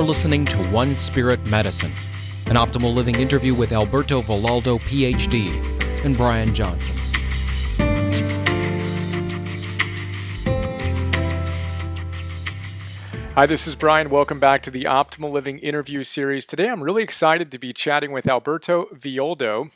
You're listening to One Spirit Medicine, an optimal living interview with Alberto Villoldo, PhD, and Brian Johnson. Hi, this is Brian. Welcome back to the Optimal Living interview series. Today, I'm really excited to be chatting with Alberto Villoldo,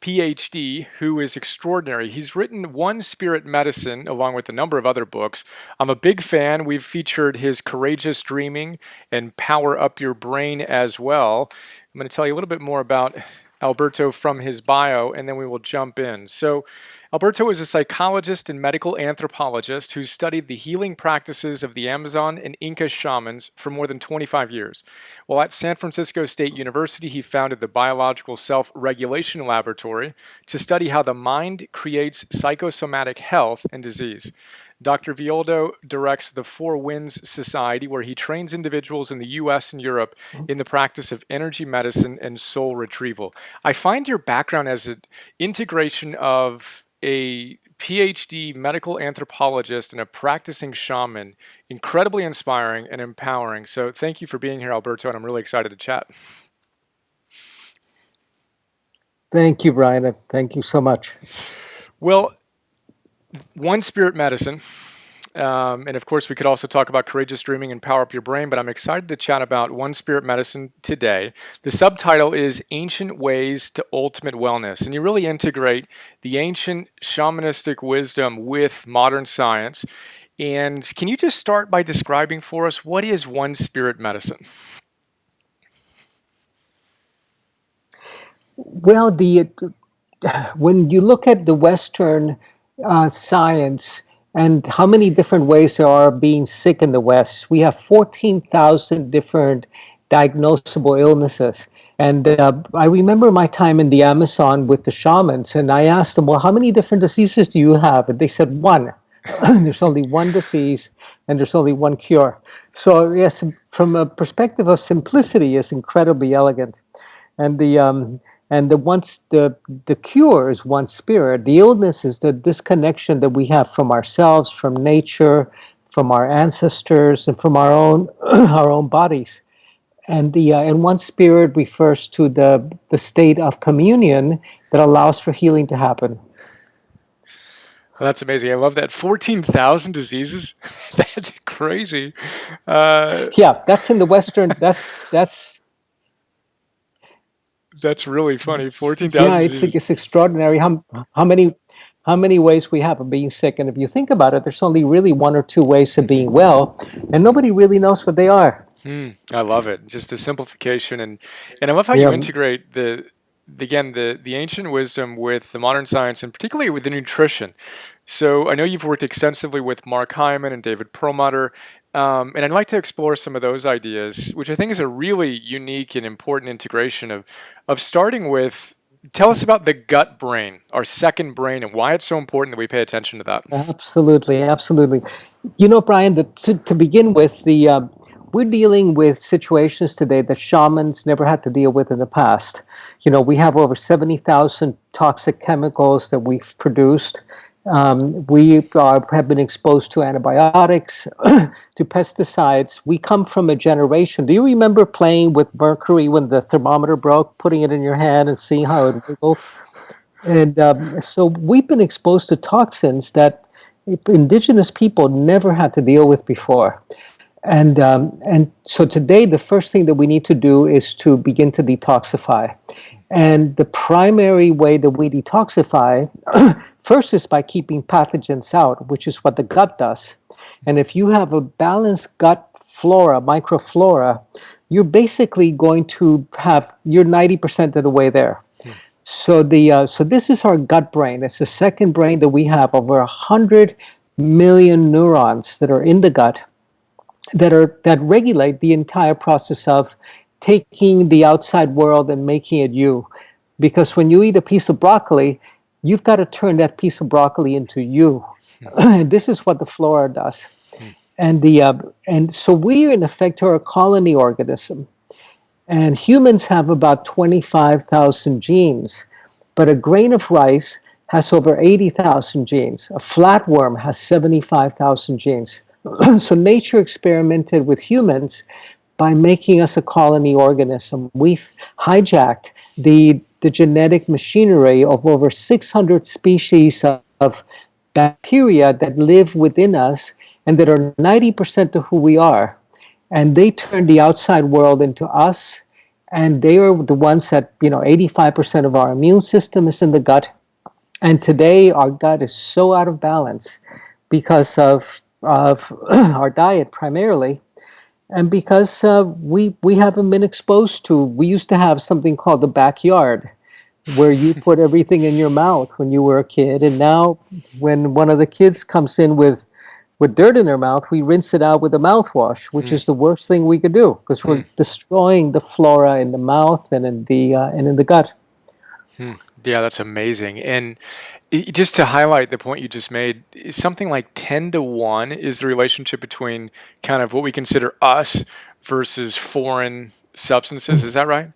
PhD, who is extraordinary. He's written One Spirit Medicine along with a number of other books. I'm a big fan. We've featured his Courageous Dreaming and Power Up Your Brain as well. I'm going to tell you a little bit more about Alberto from his bio, and then we will jump in. So, Alberto is a psychologist and medical anthropologist who studied the healing practices of the Amazon and Inca shamans for more than 25 years. While at San Francisco State University, he founded the Biological Self-Regulation Laboratory to study how the mind creates psychosomatic health and disease. Dr. Villoldo directs the Four Winds Society, where he trains individuals in the US and Europe in the practice of energy medicine and soul retrieval. I find your background as an integration of a PhD medical anthropologist and a practicing shaman incredibly inspiring and empowering. So thank you for being here, Alberto, and I'm really excited to chat. Thank you, Brian. Thank you so much. Well, One Spirit Medicine, and of course we could also talk about Courageous Dreaming and Power Up Your Brain, but I'm excited to chat about One Spirit Medicine today. The subtitle is Ancient Ways to Ultimate Wellness, and you really integrate the ancient shamanistic wisdom with modern science. And can you just start by describing for us what is One Spirit Medicine? Well, when you look at the Western science and how many different ways there are of being sick in the West, we have 14,000 different diagnosable illnesses. And I remember my time in the Amazon with the shamans, and I asked them, well, how many different diseases do you have? And they said, one. There's only one disease, and there's only one cure. So yes, from a perspective of simplicity, it's incredibly elegant. And the cure is one spirit. The illness is the disconnection that we have from ourselves, from nature, from our ancestors, and from our own our own bodies. And one spirit refers to the state of communion that allows for healing to happen. Well, that's amazing. I love that. 14,000 diseases? That's crazy. Yeah, that's in the Western. That's really funny. 14,000. Yeah, it's extraordinary how many ways we have of being sick. And if you think about it, there's only really one or two ways of being well, and nobody really knows what they are. I love it. Just the simplification, and I love how you integrate the ancient wisdom with the modern science, and particularly with the nutrition. So I know you've worked extensively with Mark Hyman and David Perlmutter. And I'd like to explore some of those ideas, which I think is a really unique and important integration of starting with, tell us about the gut brain, our second brain, and why it's so important that we pay attention to that. Absolutely. You know, Brian, to begin with, we're dealing with situations today that shamans never had to deal with in the past. You know, we have over 70,000 toxic chemicals that we've produced. We have been exposed to antibiotics, to pesticides. We come from a generation. Do you remember playing with mercury when the thermometer broke, putting it in your hand and seeing how it wiggled? And so we've been exposed to toxins that indigenous people never had to deal with before. And so today, the first thing that we need to do is to begin to detoxify. And the primary way that we detoxify first is by keeping pathogens out, which is what the gut does. And if you have a balanced gut flora, microflora, you're basically going to you're 90% of the way there. So this is our gut brain. It's the second brain that we have, over 100 million neurons that are in the gut that regulate the entire process of taking the outside world and making it you. Because when you eat a piece of broccoli, you've got to turn that piece of broccoli into you. And this is what the flora does. And so we, in effect, are a colony organism. And humans have about 25,000 genes. But a grain of rice has over 80,000 genes. A flatworm has 75,000 genes. So nature experimented with humans by making us a colony organism. We've hijacked the genetic machinery of over 600 species of bacteria that live within us and that are 90% of who we are. And they turn the outside world into us. And they are the ones that, 85% of our immune system is in the gut. And today our gut is so out of balance because of our diet primarily, and because we haven't been exposed to. We used to have something called the backyard, where you put everything in your mouth when you were a kid, and now when one of the kids comes in with dirt in their mouth, we rinse it out with a mouthwash, which is the worst thing we could do because we're destroying the flora in the mouth and in the gut. Yeah, that's amazing. And just to highlight the point you just made, something like 10 to 1 is the relationship between kind of what we consider us versus foreign substances. Is that right?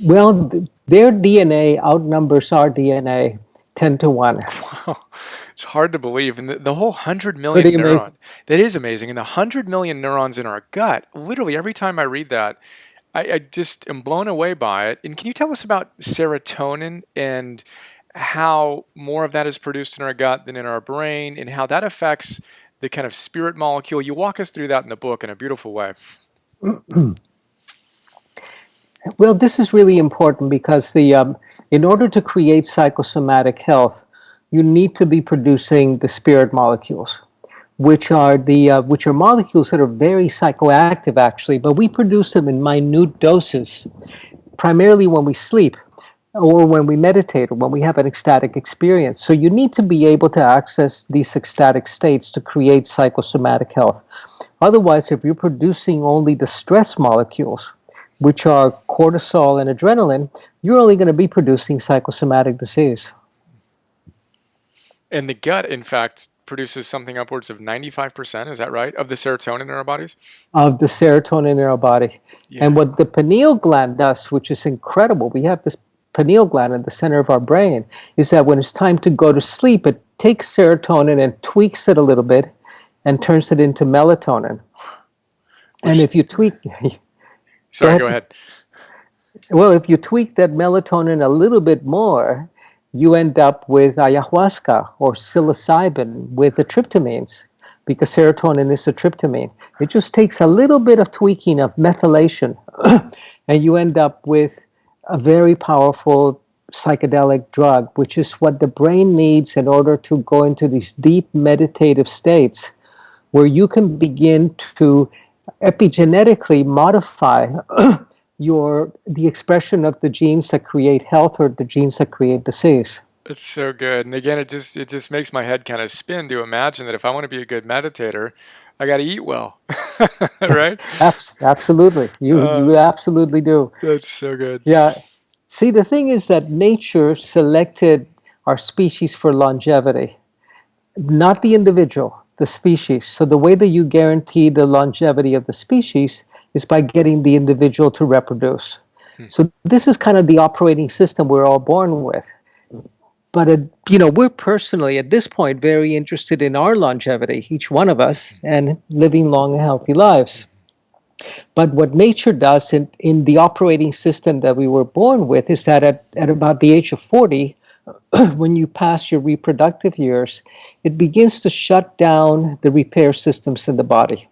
Well, their DNA outnumbers our DNA 10 to 1. Wow. It's hard to believe. And the whole 100 million Pretty amazing. that is amazing. And the 100 million neurons in our gut, literally every time I read that, I just am blown away by it. And can you tell us about serotonin and how more of that is produced in our gut than in our brain, and how that affects the kind of spirit molecule? You walk us through that in the book in a beautiful way. Well, this is really important because in order to create psychosomatic health, you need to be producing the spirit molecules, which are molecules that are very psychoactive, actually, but we produce them in minute doses, primarily when we sleep or when we meditate or when we have an ecstatic experience. So you need to be able to access these ecstatic states to create psychosomatic health. Otherwise, if you're producing only the stress molecules, which are cortisol and adrenaline, you're only going to be producing psychosomatic disease. And the gut, in fact, produces something upwards of 95%, is that right, of the serotonin in our bodies? Of the serotonin in our body. Yeah. And what the pineal gland does, which is incredible, we have this pineal gland in the center of our brain, is that when it's time to go to sleep, it takes serotonin and tweaks it a little bit and turns it into melatonin. And if you tweak... Sorry, go ahead. Well, if you tweak that melatonin a little bit more, you end up with ayahuasca or psilocybin with the tryptamines, because serotonin is a tryptamine. It just takes a little bit of tweaking of methylation, and you end up with a very powerful psychedelic drug, which is what the brain needs in order to go into these deep meditative states where you can begin to epigenetically modify the expression of the genes that create health or the genes that create disease. It's so good. And again, it just makes my head kind of spin to imagine that if I want to be a good meditator, I got to eat well, right? Absolutely. You absolutely do. That's so good. Yeah. See, the thing is that nature selected our species for longevity, not the individual, the species. So the way that you guarantee the longevity of the species is by getting the individual to reproduce. So this is kind of the operating system we're all born with. But we're personally at this point very interested in our longevity, each one of us, and living long and healthy lives. But what nature does in the operating system that we were born with is that at about the age of 40, when you pass your reproductive years, it begins to shut down the repair systems in the body.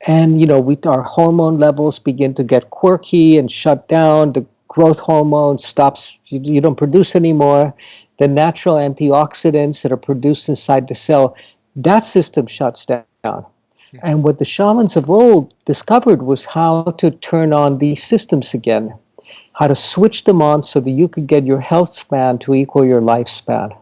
And, our hormone levels begin to get quirky and shut down. The growth hormone stops, you don't produce anymore. The natural antioxidants that are produced inside the cell, that system shuts down. And what the shamans of old discovered was how to turn on these systems again, how to switch them on so that you could get your health span to equal your lifespan.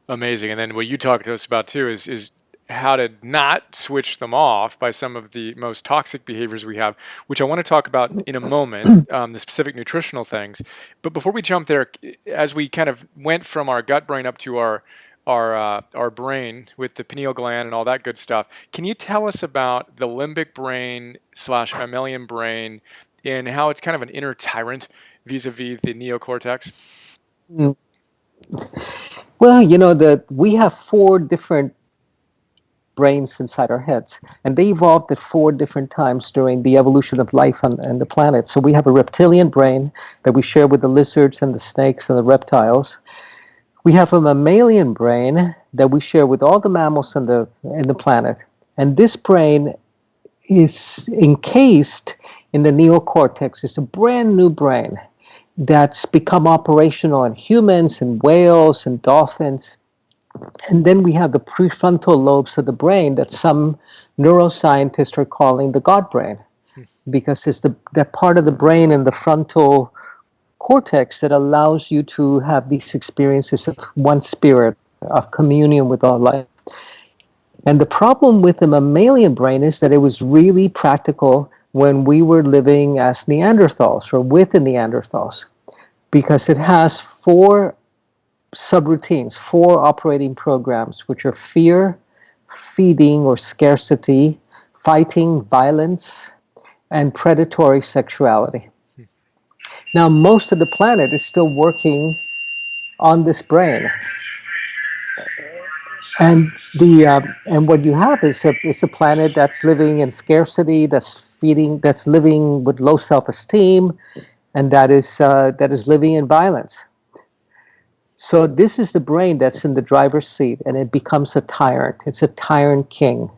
Amazing. And then what you talked to us about too is how to not switch them off by some of the most toxic behaviors we have, which I want to talk about in a moment, the specific nutritional things. But before we jump there, as we kind of went from our gut brain up to our brain with the pineal gland and all that good stuff, can you tell us about the limbic brain / mammalian brain and how it's kind of an inner tyrant vis-a-vis the neocortex? Well, we have four different brains inside our heads. And they evolved at 4 different times during the evolution of life on the planet. So we have a reptilian brain that we share with the lizards and the snakes and the reptiles. We have a mammalian brain that we share with all the mammals in the planet. And this brain is encased in the neocortex. It's a brand new brain that's become operational in humans and whales and dolphins. And then we have the prefrontal lobes of the brain that some neuroscientists are calling the God brain, because it's that part of the brain in the frontal cortex that allows you to have these experiences of one spirit, of communion with all life. And the problem with the mammalian brain is that it was really practical when we were living as Neanderthals or with the Neanderthals, because it has 4 subroutines, 4 operating programs, which are fear, feeding or scarcity, fighting, violence, and predatory sexuality. Now, most of the planet is still working on this brain. And and what you have is a planet that's living in scarcity, that's living with low self-esteem, and that is living in violence. So this is the brain that's in the driver's seat, and it becomes a tyrant. It's a tyrant king.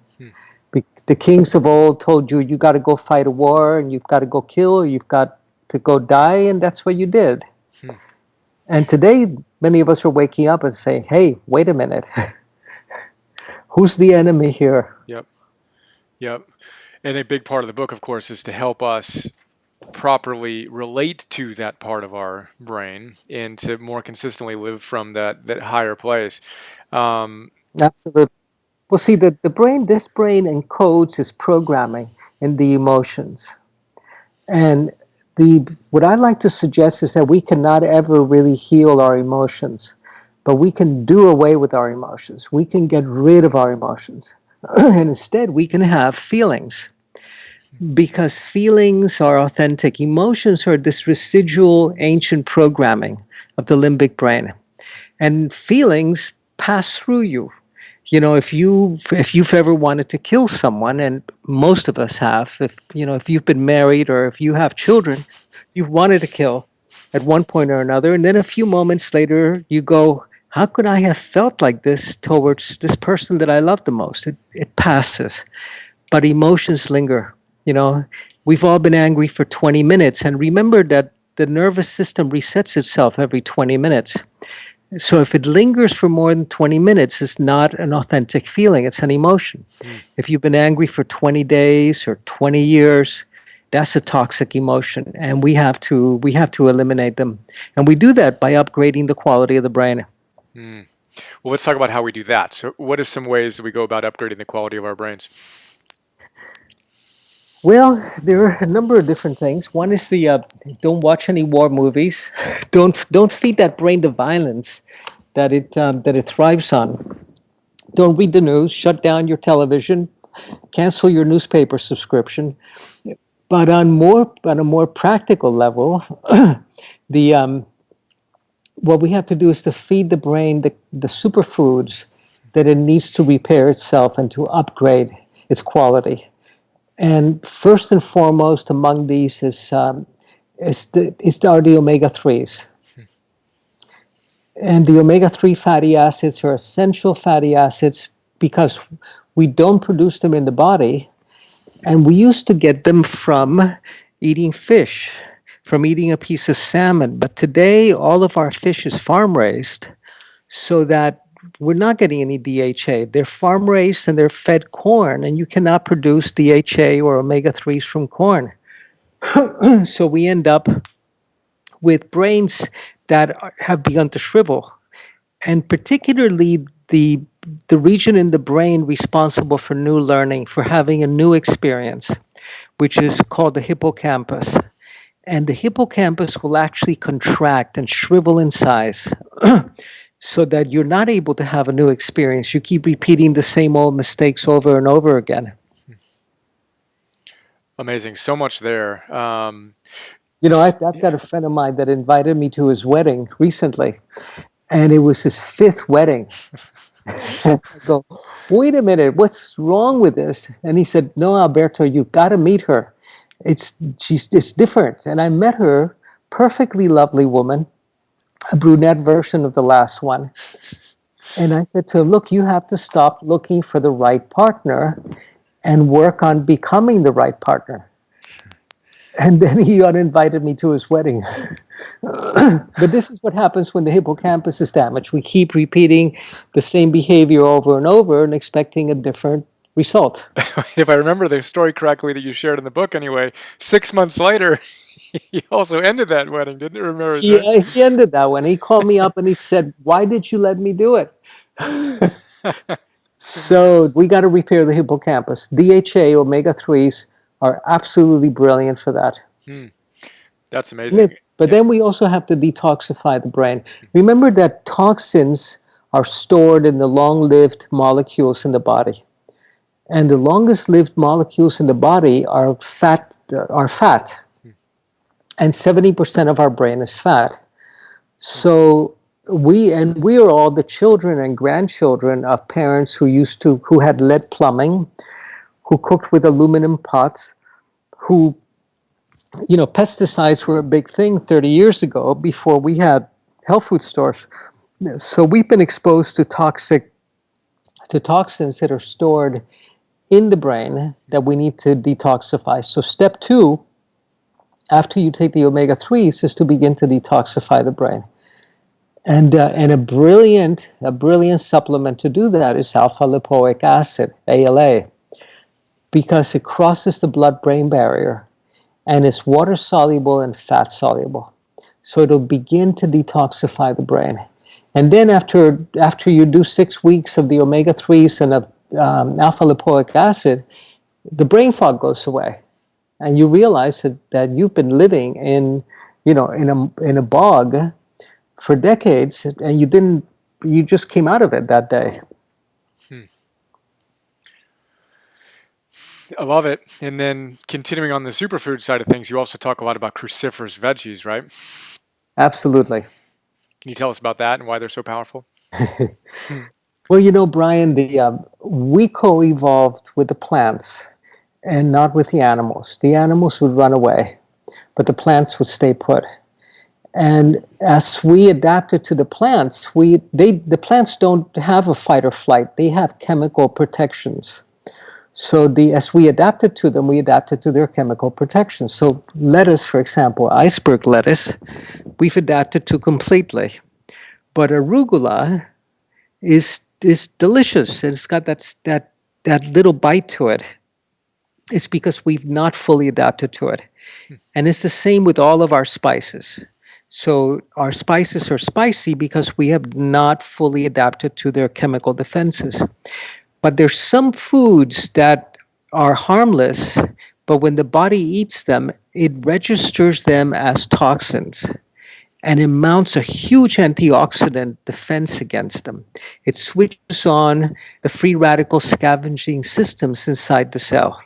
The kings of old told you, you got to go fight a war, and you've got to go kill, or you've got to go die, and that's what you did. And today, many of us are waking up and saying, hey, wait a minute. Who's the enemy here? Yep. And a big part of the book, of course, is to help us properly relate to that part of our brain and to more consistently live from that higher place. Absolutely. Well, see, this brain encodes its programming in the emotions. And what I like to suggest is that we cannot ever really heal our emotions, but we can do away with our emotions. We can get rid of our emotions. And instead, we can have feelings, because feelings are authentic. Emotions are this residual ancient programming of the limbic brain. And feelings pass through you. You know, if you've ever wanted to kill someone, and most of us have, if you've been married or if you have children, you've wanted to kill at one point or another, and then a few moments later you go, how could I have felt like this towards this person that I love the most? It passes, but emotions linger. We've all been angry for 20 minutes, and remember that the nervous system resets itself every 20 minutes. So if it lingers for more than 20 minutes, it's not an authentic feeling, it's an emotion. If you've been angry for 20 days or 20 years, that's a toxic emotion, and we have to eliminate them. And we do that by upgrading the quality of the brain. Well, let's talk about how we do that. So what are some ways that we go about upgrading the quality of our brains? Well, there are a number of different things. One is don't watch any war movies. Don't feed that brain the violence that it thrives on. Don't read the news. Shut down your television. Cancel your newspaper subscription. But on a more practical level, what we have to do is to feed the brain the superfoods that it needs to repair itself and to upgrade its quality. And first and foremost among these are the omega-3s. And the omega-3 fatty acids are essential fatty acids because we don't produce them in the body. And we used to get them from eating fish, from eating a piece of salmon. But today, all of our fish is farm-raised, so that we're not getting any DHA. They're farm-raised and they're fed corn, and you cannot produce DHA or omega-3s from corn. So we end up with brains that have begun to shrivel. And particularly the region in the brain responsible for new learning, for having a new experience, which is called the hippocampus. And the hippocampus will actually contract and shrivel in size so that you're not able to have a new experience. You keep repeating the same old mistakes over and over again. Amazing. So much there. I've got a friend of mine that invited me to his wedding recently, and it was his 5th wedding. I go, wait a minute, what's wrong with this? And he said, no, Alberto, you've got to meet her. It's different. And I met her, perfectly lovely woman, a brunette version of the last one. And I said to him, look, you have to stop looking for the right partner and work on becoming the right partner. And then he uninvited me to his wedding. But this is what happens when the hippocampus is damaged. We keep repeating the same behavior over and over and expecting a different result. If I remember the story correctly that you shared in the book anyway, 6 months later, he also ended that wedding, didn't you remember? He ended that one. He called me up and he said, why did you let me do it? So we got to repair the hippocampus. DHA, omega-3s are absolutely brilliant for that. That's amazing. But then we also have to detoxify the brain. Remember that toxins are stored in the long-lived molecules in the body. And the longest-lived molecules in the body are fat. And 70% of our brain is fat. So we are all the children and grandchildren of parents who had lead plumbing, who cooked with aluminum pots, who, pesticides were a big thing 30 years ago before we had health food stores. So we've been exposed to toxins that are stored in the brain that we need to detoxify. So step 2, after you take the omega-3s, is to begin to detoxify the brain. And a brilliant supplement to do that is alpha-lipoic acid, ALA, because it crosses the blood-brain barrier and it's water-soluble and fat-soluble. So it'll begin to detoxify the brain. And then after you do 6 weeks of the omega-3s and alpha-lipoic acid, the brain fog goes away. And you realize that you've been living in a bog for decades, and you just came out of it that day. I love it. And then continuing on the superfood side of things, you also talk a lot about cruciferous veggies, right? Absolutely. Can you tell us about that and why they're so powerful? Well, Brian, we co-evolved with the plants and not with the animals. The animals would run away, but the plants would stay put. And as we adapted to the plants, the plants don't have a fight or flight. They have chemical protections. So as we adapted to them, we adapted to their chemical protections. So lettuce, for example, iceberg lettuce, we've adapted to completely. But arugula is delicious. And it's got that little bite to it. It's because we've not fully adapted to it. And it's the same with all of our spices. So our spices are spicy because we have not fully adapted to their chemical defenses. But there's some foods that are harmless, but when the body eats them, it registers them as toxins. And it mounts a huge antioxidant defense against them. It switches on the free radical scavenging systems inside the cell.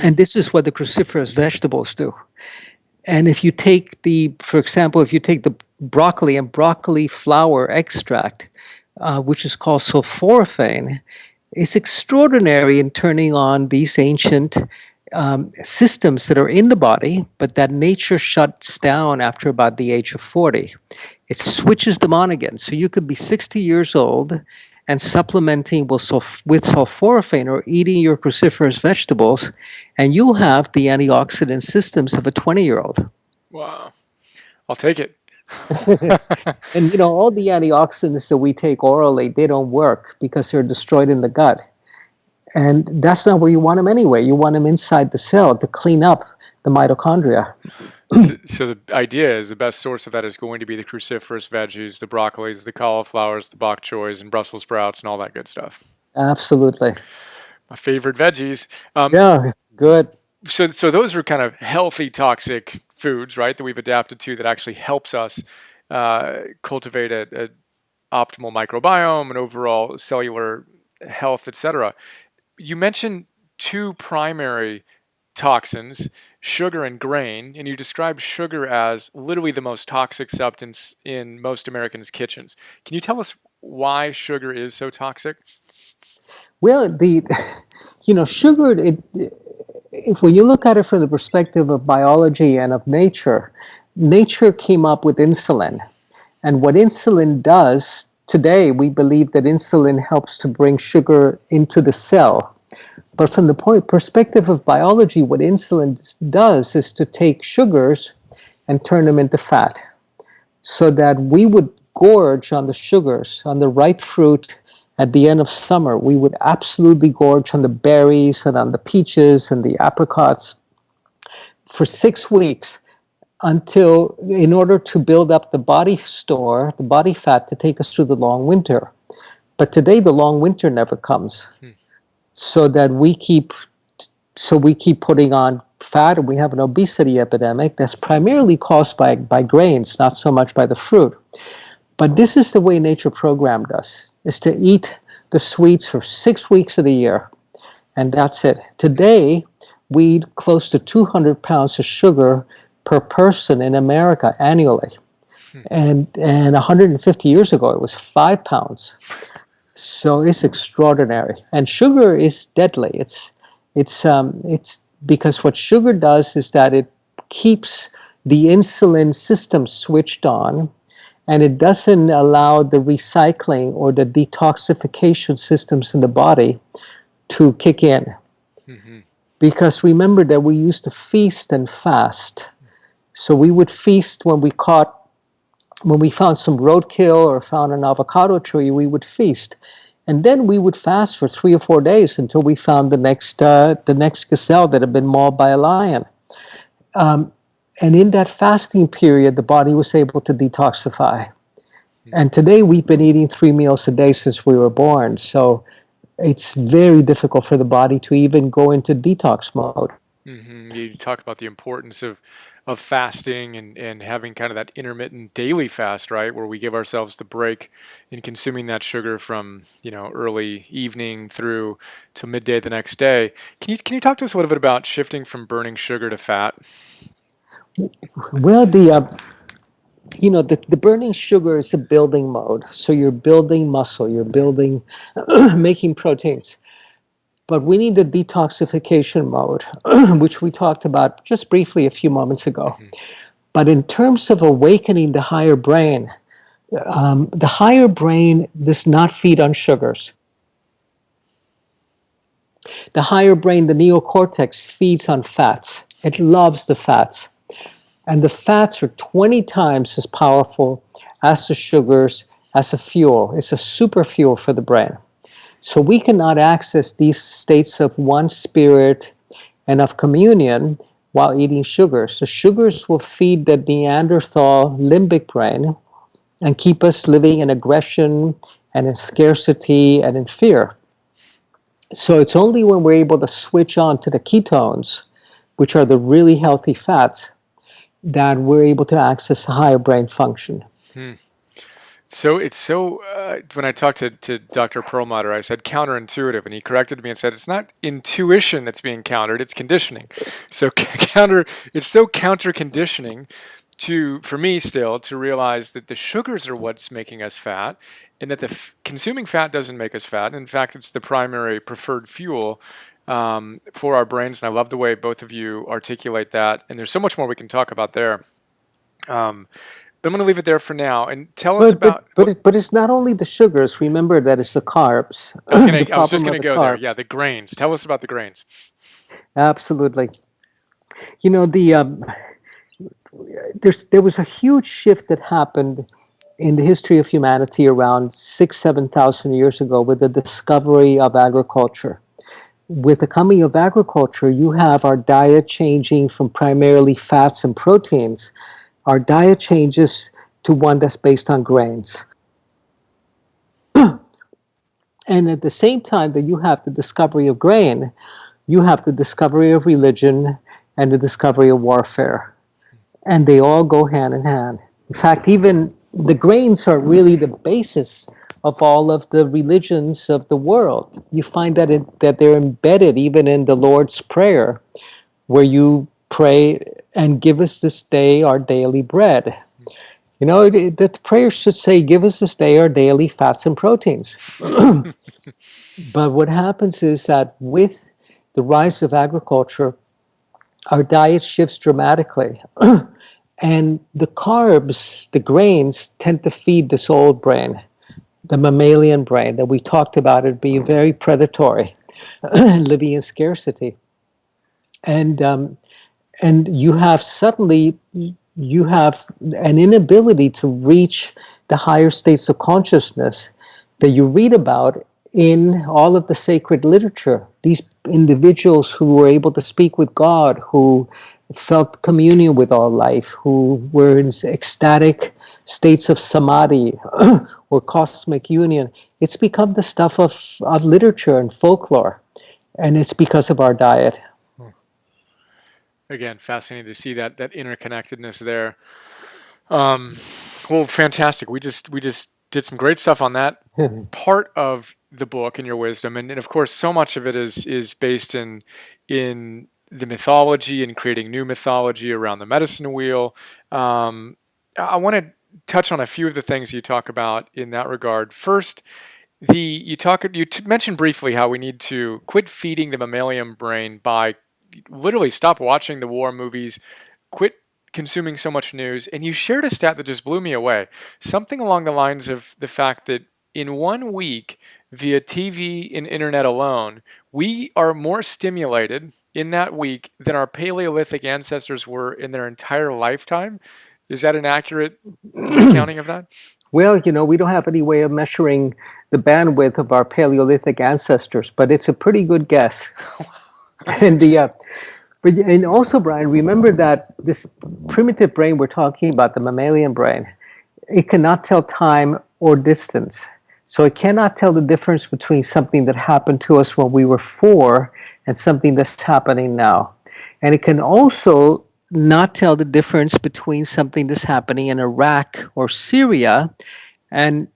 And this is what the cruciferous vegetables do. And if you take for example, if you take the broccoli and broccoli flower extract, which is called sulforaphane, it's extraordinary in turning on these ancient systems that are in the body, but that nature shuts down after about the age of 40. It switches them on again. So you could be 60 years old and supplementing with sulforaphane or eating your cruciferous vegetables, and you'll have the antioxidant systems of a 20-year-old. Wow. I'll take it. And all the antioxidants that we take orally, they don't work because they're destroyed in the gut. And that's not where you want them anyway. You want them inside the cell to clean up the mitochondria. So the idea is the best source of that is going to be the cruciferous veggies, the broccolis, the cauliflowers, the bok choys, and Brussels sprouts, and all that good stuff. Absolutely. My favorite veggies. Yeah, good. So those are kind of healthy, toxic foods, right, that we've adapted to that actually helps us cultivate a optimal microbiome and overall cellular health, etc. You mentioned 2 primary toxins, sugar and grain, and you described sugar as literally the most toxic substance in most Americans' kitchens. Can you tell us why sugar is so toxic? Well, sugar, if when you look at it from the perspective of biology and of nature, nature came up with insulin. And what insulin does today, we believe that insulin helps to bring sugar into the cell. But from the perspective of biology, what insulin does is to take sugars and turn them into fat, so that we would gorge on the sugars, on the ripe fruit at the end of summer. We would absolutely gorge on the berries and on the peaches and the apricots for 6 weeks, until, in order to build up the body store, the body fat to take us through the long winter. But today the long winter never comes. So that we keep putting on fat, and we have an obesity epidemic that's primarily caused by grains, not so much by the fruit. But this is the way nature programmed us, is to eat the sweets for 6 weeks of the year, and that's it. Today, we eat close to 200 pounds of sugar per person in America annually. And 150 years ago, it was 5 pounds. So it's extraordinary. And sugar is deadly. It's because what sugar does is that it keeps the insulin system switched on, and it doesn't allow the recycling or the detoxification systems in the body to kick in. Because remember that we used to feast and fast. So we would feast when we found some roadkill or found an avocado tree, we would feast. And then we would fast for 3 or 4 days until we found the next gazelle that had been mauled by a lion. And in that fasting period, the body was able to detoxify. And today we've been eating 3 meals a day since we were born. So it's very difficult for the body to even go into detox mode. You talk about the importance of fasting and having kind of that intermittent daily fast, right? Where we give ourselves the break in consuming that sugar from, early evening through to midday the next day. Can you talk to us a little bit about shifting from burning sugar to fat? Well, the burning sugar is a building mode. So you're building muscle, you're building, making proteins. But we need the detoxification mode, which we talked about just briefly a few moments ago. But in terms of awakening the higher brain does not feed on sugars. The higher brain, the neocortex, feeds on fats. It loves the fats. And the fats are 20 times as powerful as the sugars as a fuel. It's a super fuel for the brain. So we cannot access these states of one spirit and of communion while eating sugars. The sugars will feed the Neanderthal limbic brain and keep us living in aggression and in scarcity and in fear. So it's only when we're able to switch on to the ketones, which are the really healthy fats, that we're able to access a higher brain function. So when I talked to Dr. Perlmutter, I said counterintuitive, and he corrected me and said it's not intuition that's being countered, it's conditioning. So it's so counter conditioning for me still to realize that the sugars are what's making us fat, and that consuming fat doesn't make us fat. In fact, it's the primary preferred fuel for our brains. And I love the way both of you articulate that. And there's so much more we can talk about there. But I'm going to leave it there for now and tell us about. But it's not only the sugars. Remember that it's the carbs. I was just going to go there. Yeah, the grains. Tell us about the grains. Absolutely. There was a huge shift that happened in the history of humanity around 6,000-7,000 years ago with the discovery of agriculture. With the coming of agriculture, you have our diet changing from primarily fats and proteins. Our diet changes to one that's based on grains. And at the same time that you have the discovery of grain, you have the discovery of religion and the discovery of warfare. And they all go hand in hand. In fact, even the grains are really the basis of all of the religions of the world. You find that they're embedded even in the Lord's Prayer, where you pray, and give us this day our daily bread. That the prayer should say, "Give us this day our daily fats and proteins." But what happens is that with the rise of agriculture, our diet shifts dramatically. And the carbs, the grains, tend to feed this old brain, the mammalian brain that we talked about it being very predatory, living in scarcity. And you have suddenly you have an inability to reach the higher states of consciousness that you read about in all of the sacred literature. These individuals who were able to speak with God, who felt communion with all life, who were in ecstatic states of samadhi or cosmic union, it's become the stuff of literature and folklore. And it's because of our diet. Again, fascinating to see that interconnectedness there. Well, fantastic. We just did some great stuff on that part of the book and your wisdom, and of course, so much of it is based in the mythology and creating new mythology around the medicine wheel. I want to touch on a few of the things you talk about in that regard. First, you mentioned briefly how we need to quit feeding the mammalian brain by literally stop watching the war movies, quit consuming so much news, and you shared a stat that just blew me away. Something along the lines of the fact that in 1 week, via TV and internet alone, we are more stimulated in that week than our Paleolithic ancestors were in their entire lifetime. Is that an accurate recounting of that? Well, we don't have any way of measuring the bandwidth of our Paleolithic ancestors, but it's a pretty good guess. And also, Brian, remember that this primitive brain we're talking about, the mammalian brain, it cannot tell time or distance. So it cannot tell the difference between something that happened to us when we were 4 and something that's happening now. And it can also not tell the difference between something that's happening in Iraq or Syria. And,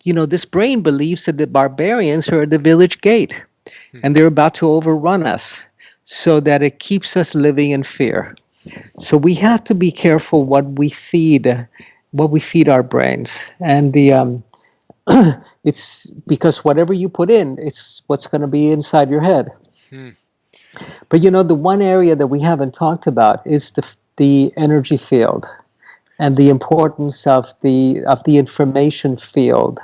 this brain believes that the barbarians are at the village gate and they're about to overrun us, so that it keeps us living in fear. So we have to be careful what we feed our brains. And it's because whatever you put in, it's what's going to be inside your head. But the one area that we haven't talked about is the energy field and the importance of the information field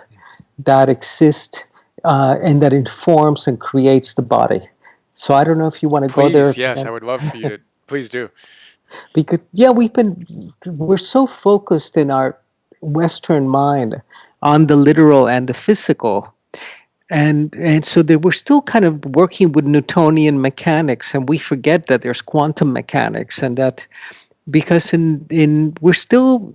that exists and that informs and creates the body. So I don't know if you want to go there. Yes, I would love for you to. Please do. Because we're so focused in our Western mind on the literal and the physical. And so that we're still kind of working with Newtonian mechanics, and we forget that there's quantum mechanics, and that because we're still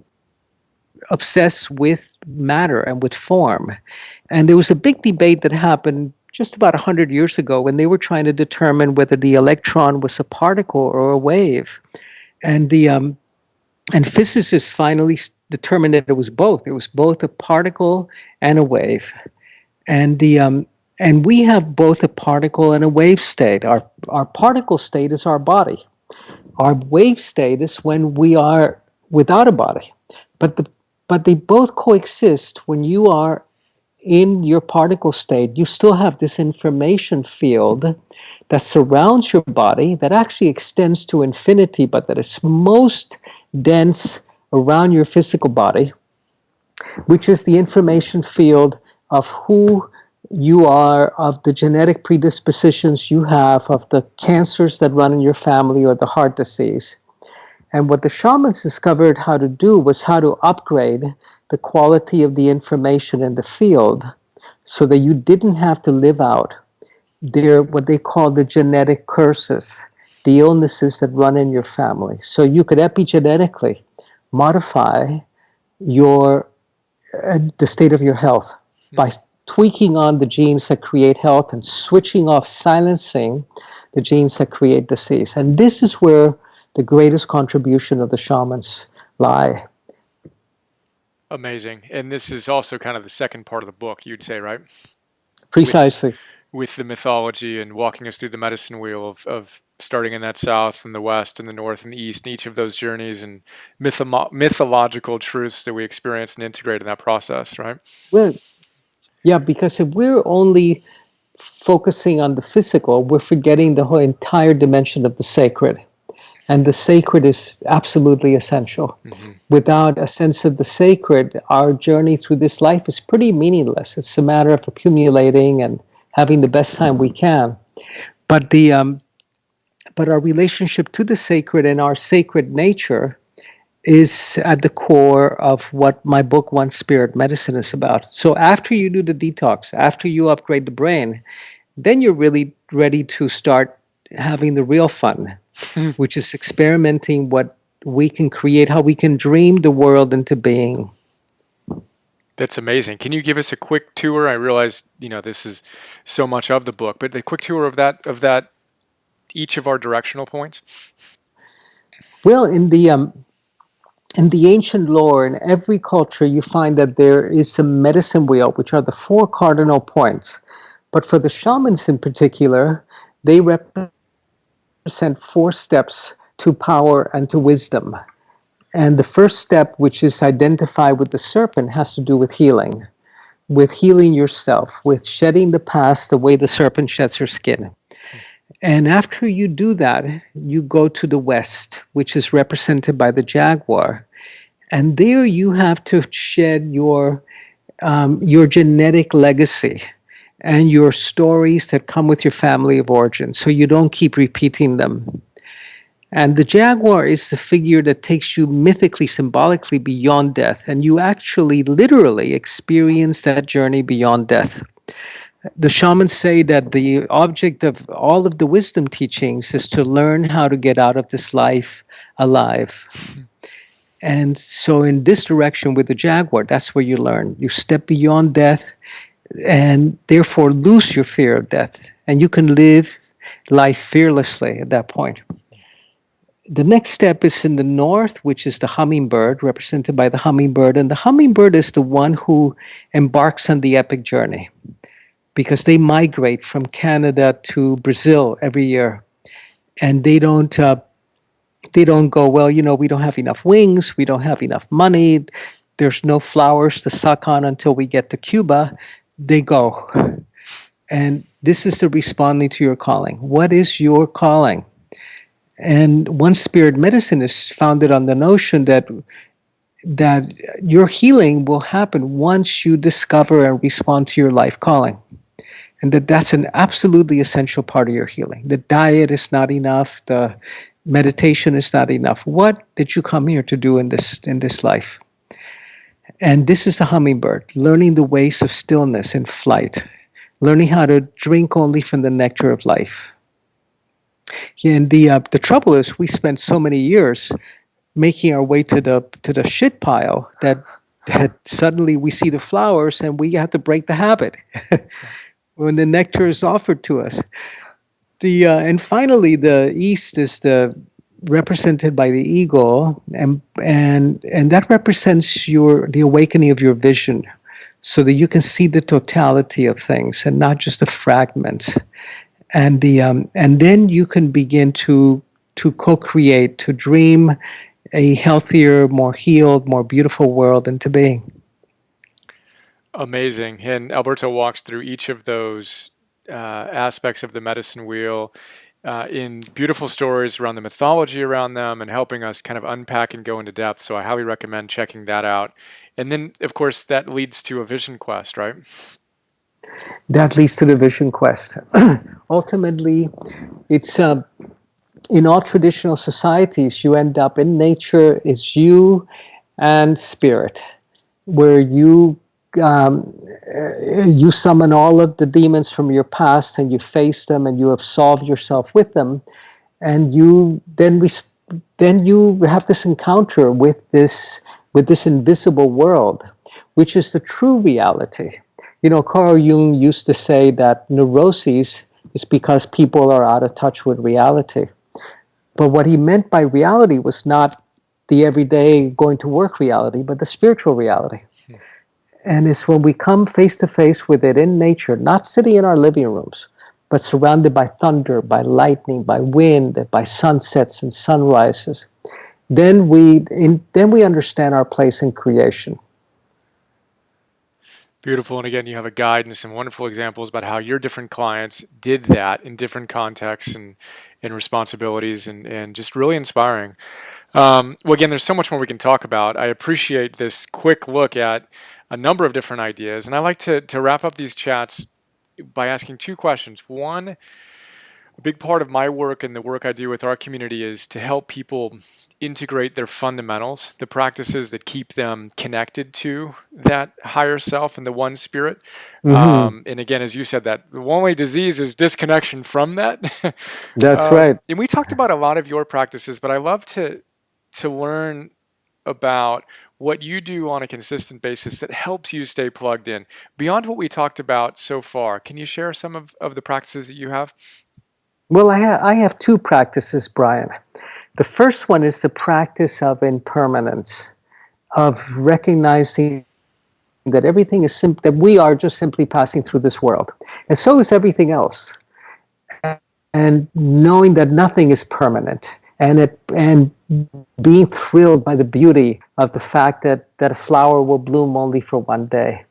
obsessed with matter and with form. And there was a big debate that happened just about 100 years ago when they were trying to determine whether the electron was a particle or a wave. And physicists finally determined that it was both. It was both a particle and a wave. And we have both a particle and a wave state. Our particle state is our body. Our wave state is when we are without a body. But they both coexist. When you are in your particle state, you still have this information field that surrounds your body that actually extends to infinity, but that is most dense around your physical body, which is the information field of who you are, of the genetic predispositions you have, of the cancers that run in your family or the heart disease. And what the shamans discovered how to do was how to upgrade the quality of the information in the field so that you didn't have to live out what they call the genetic curses, the illnesses that run in your family. So you could epigenetically modify the state of your health by tweaking on the genes that create health and switching off, silencing the genes that create disease. And this is where the greatest contribution of the shamans lie. Amazing. And this is also kind of the second part of the book, you'd say, right? Precisely. with the mythology and walking us through the medicine wheel of starting in that south and the west and the north and the east, and each of those journeys and mythological truths that we experience and integrate in that process, right? Well, yeah, because if we're only focusing on the physical, we're forgetting the whole entire dimension of the sacred. And the sacred is absolutely essential. Mm-hmm. Without a sense of the sacred, our journey through this life is pretty meaningless. It's a matter of accumulating and having the best time we can. But but our relationship to the sacred and our sacred nature is at the core of what my book One Spirit Medicine is about. So after you do the detox, after you upgrade the brain, then you're really ready to start having the real fun, which is experimenting what we can create, how we can dream the world into being. That's amazing. Can you give us a quick tour? I realize, this is so much of the book, but the quick tour of that each of our directional points. Well, in the ancient lore, in every culture, you find that there is a medicine wheel, which are the four cardinal points. But for the shamans in particular, they represent four steps to power and to wisdom. And the first step, which is identified with the serpent, has to do with healing yourself, with shedding the past the way the serpent sheds her skin. And after you do that, you go to the west, which is represented by the jaguar. And there you have to shed your genetic legacy and your stories that come with your family of origin, so you don't keep repeating them. And the jaguar is the figure that takes you mythically, symbolically beyond death, and you actually literally experience that journey beyond death. The shamans say that the object of all of the wisdom teachings is to learn how to get out of this life alive. And so in this direction with the jaguar, that's where you learn. You step beyond death and therefore lose your fear of death. And you can live life fearlessly at that point. The next step is in the north, which is the hummingbird, represented by the hummingbird. And the hummingbird is the one who embarks on the epic journey, because they migrate from Canada to Brazil every year. And they don't go, well, we don't have enough wings, we don't have enough money, there's no flowers to suck on until we get to Cuba. They go. And this is the responding to your calling. What is your calling? And One Spirit Medicine is founded on the notion that your healing will happen once you discover and respond to your life calling. And that's an absolutely essential part of your healing. The diet is not enough. The meditation is not enough. What did you come here to do in this life? And this is the hummingbird, learning the ways of stillness and flight, learning how to drink only from the nectar of life. And the trouble is, we spent so many years making our way to the shit pile that suddenly we see the flowers and we have to break the habit when the nectar is offered to us. And finally, the east is represented by the eagle, and that represents the awakening of your vision, so that you can see the totality of things and not just the fragments. And then you can begin to co-create, to dream a healthier, more healed, more beautiful world into being. Amazing. And Alberto walks through each of those aspects of the medicine wheel in beautiful stories around the mythology around them, and helping us kind of unpack and go into depth. So I highly recommend checking that out. And then, of course, that leads to a vision quest, right? That leads to the vision quest. Ultimately, it's in all traditional societies, you end up in nature. It's you and spirit, where you summon all of the demons from your past, and you face them, and you absolve yourself with them, and you then you have this encounter with this invisible world, which is the true reality. Carl Jung used to say that neuroses is because people are out of touch with reality. But what he meant by reality was not the everyday going to work reality, but the spiritual reality. And it's when we come face to face with it in nature, not sitting in our living rooms, but surrounded by thunder, by lightning, by wind, by sunsets and sunrises, then we understand our place in creation. Beautiful. And again, you have a guide and some wonderful examples about how your different clients did that in different contexts and responsibilities, and just really inspiring. Well, again, there's so much more we can talk about. I appreciate this quick look at a number of different ideas. And I like to wrap up these chats by asking two questions. One, a big part of my work and the work I do with our community is to help people integrate their fundamentals, the practices that keep them connected to that higher self and the one spirit. And again, as you said, that the only disease is disconnection from that. That's right. And we talked about a lot of your practices, but I love to learn about what you do on a consistent basis that helps you stay plugged in. Beyond what we talked about so far, can you share some of the practices that you have? Well, I have two practices, Brian. The first one is the practice of impermanence, of recognizing that everything is that we are just simply passing through this world, and so is everything else. And knowing that nothing is permanent, and being thrilled by the beauty of the fact that a flower will bloom only for one day.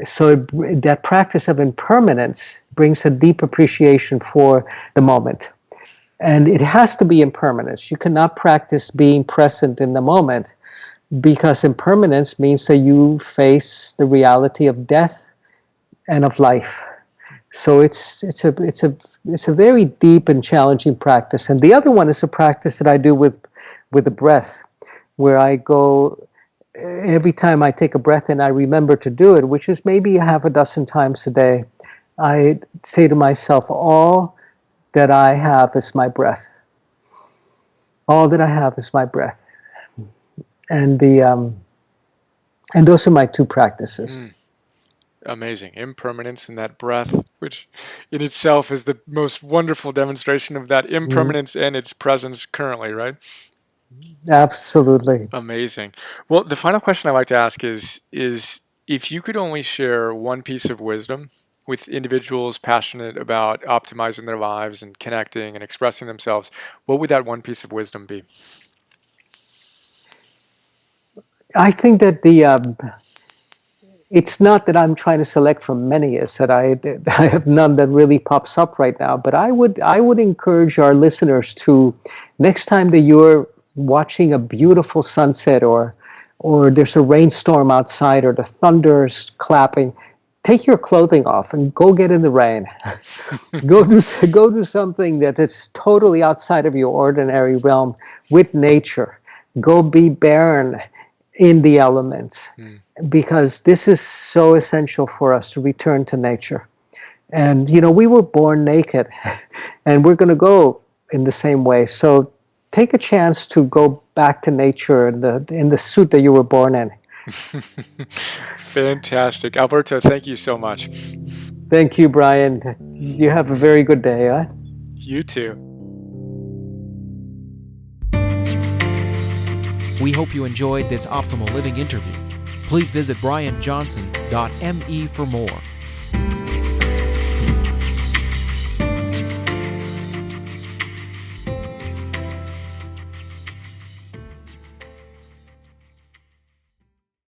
So that practice of impermanence brings a deep appreciation for the moment. And it has to be impermanence. You cannot practice being present in the moment, because impermanence means that you face the reality of death and of life. So it's a very deep and challenging practice. And the other one is a practice that I do with the breath, where I go every time I take a breath and I remember to do it, which is maybe half a dozen times a day. I say to myself, all that I have is my breath. All that I have is my breath. And those are my two practices. Amazing. Impermanence and that breath, which in itself is the most wonderful demonstration of that impermanence and its presence currently, right? Absolutely. Amazing. Well, the final question I like to ask is if you could only share one piece of wisdom with individuals passionate about optimizing their lives and connecting and expressing themselves, what would that one piece of wisdom be? I think that it's not that I'm trying to select from many, is that I have none that really pops up right now, but I would encourage our listeners to, next time that you're watching a beautiful sunset or there's a rainstorm outside or the thunder's clapping, take your clothing off and go get in the rain. go do something that is totally outside of your ordinary realm with nature. Go be barren in the elements, because this is so essential for us to return to nature. And we were born naked, and we're going to go in the same way. So take a chance to go back to nature in the suit that you were born in. Fantastic. Alberto, thank you so much. Thank you, Brian. You have a very good day. Huh? You too. We hope you enjoyed this Optimal Living interview. Please visit brianjohnson.me for more.